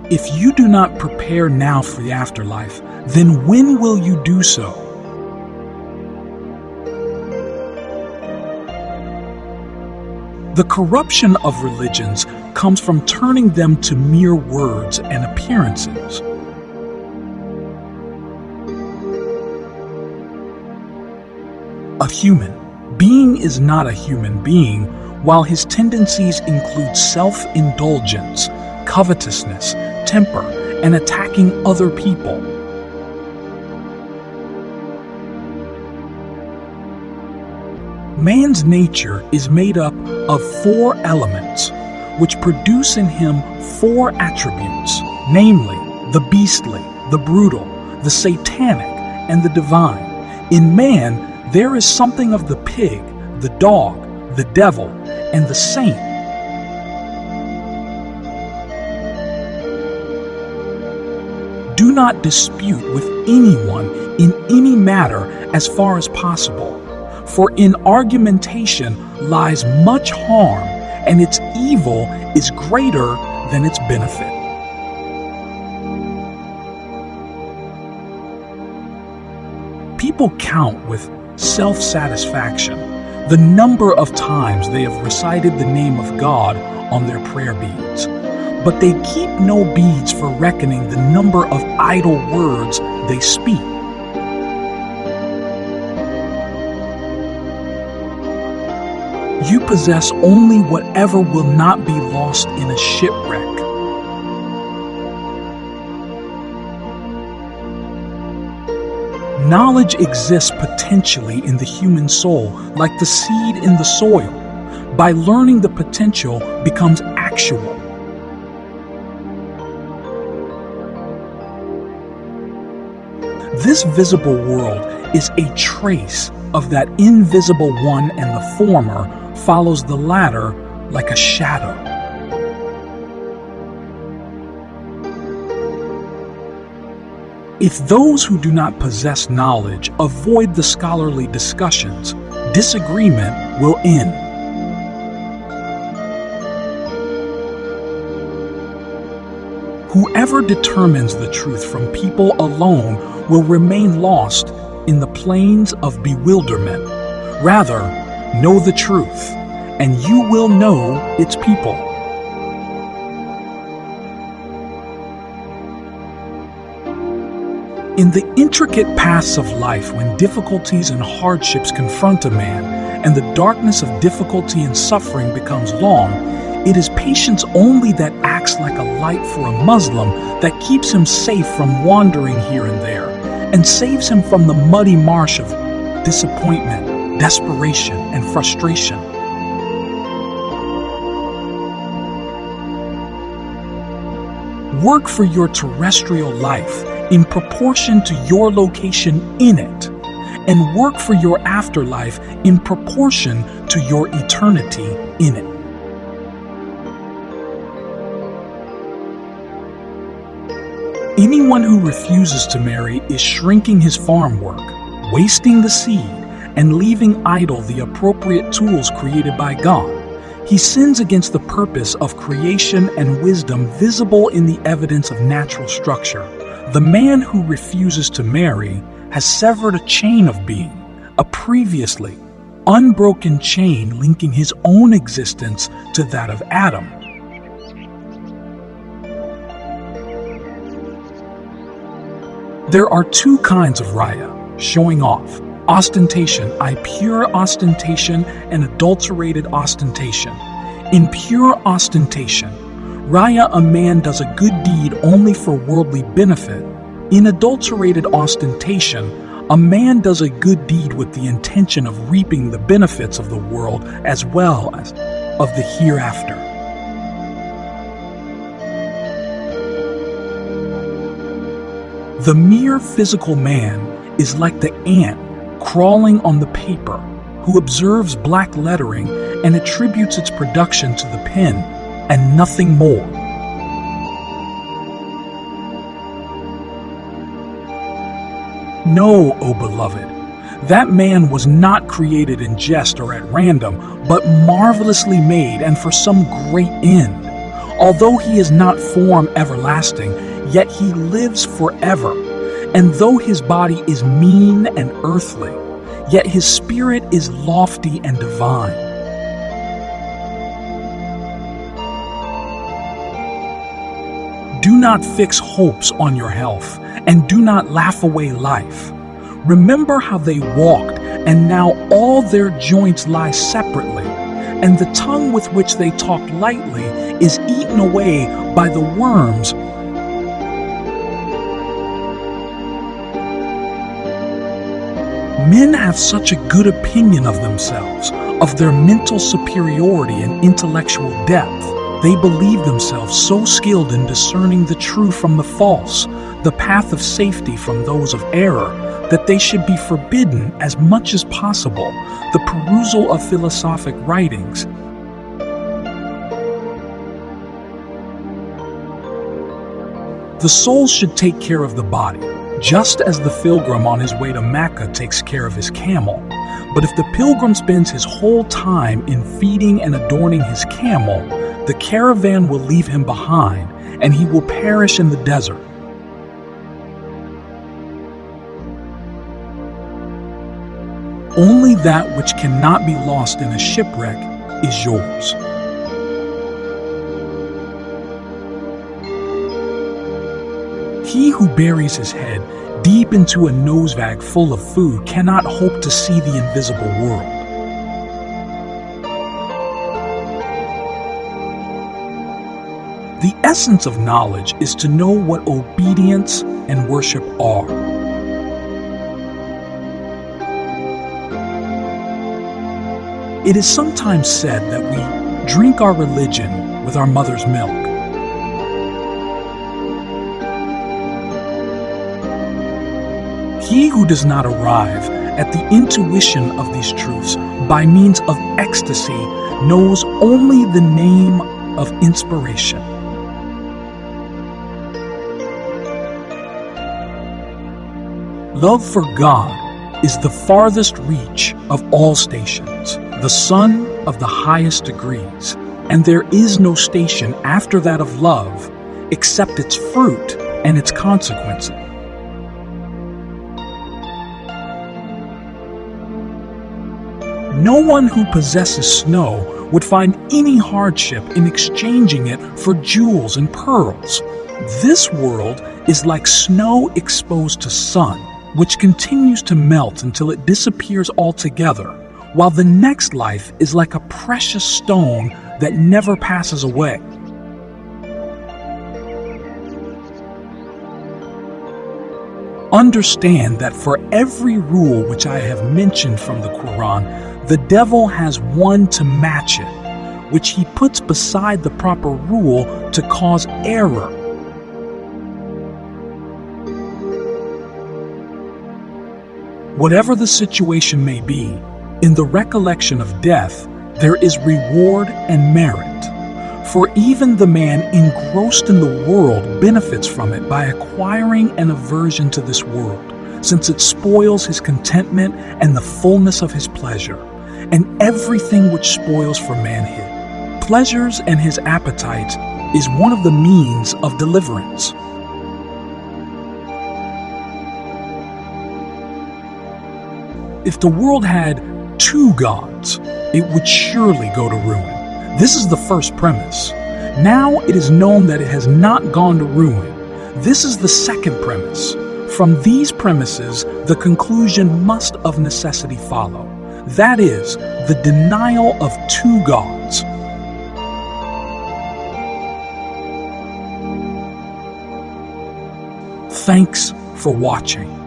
If you do not prepare now for the afterlife, then when will you do so? The corruption of religions comes from turning them to mere words and appearances. A human being is not a human being while his tendencies include self-indulgence, covetousness, temper, and attacking other people. Man's nature is made up of 4 elements, which produce in him 4 attributes, namely the beastly, the brutal, the satanic, and the divine. In man, there is something of the pig, the dog, the devil, and the saint. Do not dispute with anyone in any matter as far as possible, for in argumentation lies much harm, and its evil is greater than its benefit. People count with self-satisfaction the number of times they have recited the name of God on their prayer beads, but they keep no beads for reckoning the number of idle words they speak. You possess only whatever will not be lost in a shipwreck. Knowledge exists potentially in the human soul, like the seed in the soil. By learning, the potential becomes actual. This visible world is a trace of that invisible one, and the former follows the latter like a shadow. If those who do not possess knowledge avoid the scholarly discussions, disagreement will end. Whoever determines the truth from people alone will remain lost in the plains of bewilderment. Rather, know the truth, and you will know its people. In the intricate paths of life, when difficulties and hardships confront a man, and the darkness of difficulty and suffering becomes long, it is patience only that acts like a light for a Muslim that keeps him safe from wandering here and there, and saves him from the muddy marsh of disappointment, desperation, and frustration. Work for your terrestrial life in proportion to your location in it, and work for your afterlife in proportion to your eternity in it. Anyone who refuses to marry is shrinking his farm work, wasting the seed, and leaving idle the appropriate tools created by God. He sins against the purpose of creation and wisdom visible in the evidence of natural structure. The man who refuses to marry has severed a chain of being, a previously unbroken chain linking his own existence to that of Adam. There are 2 kinds of raya, showing off: ostentation, pure ostentation, and adulterated ostentation. In pure ostentation, raya, a man does a good deed only for worldly benefit. In adulterated ostentation, a man does a good deed with the intention of reaping the benefits of the world as well as of the hereafter. The mere physical man is like the ant crawling on the paper, who observes black lettering and attributes its production to the pen and nothing more. No, O beloved, that man was not created in jest or at random, but marvelously made and for some great end. Although he is not form everlasting, yet he lives forever. And though his body is mean and earthly, yet his spirit is lofty and divine. Do not fix hopes on your health, and do not laugh away life. Remember how they walked, and now all their joints lie separately, and the tongue with which they talked lightly is eaten away by the worms. Men have such a good opinion of themselves, of their mental superiority and intellectual depth. They believe themselves so skilled in discerning the true from the false, the path of safety from those of error, that they should be forbidden as much as possible the perusal of philosophic writings. The soul should take care of the body, just as the pilgrim on his way to Mecca takes care of his camel. But if the pilgrim spends his whole time in feeding and adorning his camel, the caravan will leave him behind, and he will perish in the desert. Only that which cannot be lost in a shipwreck is yours. He who buries his head deep into a nosebag full of food cannot hope to see the invisible world. The essence of knowledge is to know what obedience and worship are. It is sometimes said that we drink our religion with our mother's milk. He who does not arrive at the intuition of these truths by means of ecstasy knows only the name of inspiration. Love for God is the farthest reach of all stations, the sun of the highest degrees, and there is no station after that of love except its fruit and its consequences. No one who possesses snow would find any hardship in exchanging it for jewels and pearls. This world is like snow exposed to sun, which continues to melt until it disappears altogether, while the next life is like a precious stone that never passes away. Understand that for every rule which I have mentioned from the Quran, the devil has one to match it, which he puts beside the proper rule to cause error. Whatever the situation may be, in the recollection of death, there is reward and merit. For even the man engrossed in the world benefits from it by acquiring an aversion to this world, since it spoils his contentment and the fullness of his pleasure, and everything which spoils for manhood. Pleasures and his appetites is one of the means of deliverance. If the world had two gods, it would surely go to ruin. This is the first premise. Now it is known that it has not gone to ruin. This is the second premise. From these premises, the conclusion must of necessity follow. That is, the denial of two gods. Thanks for watching.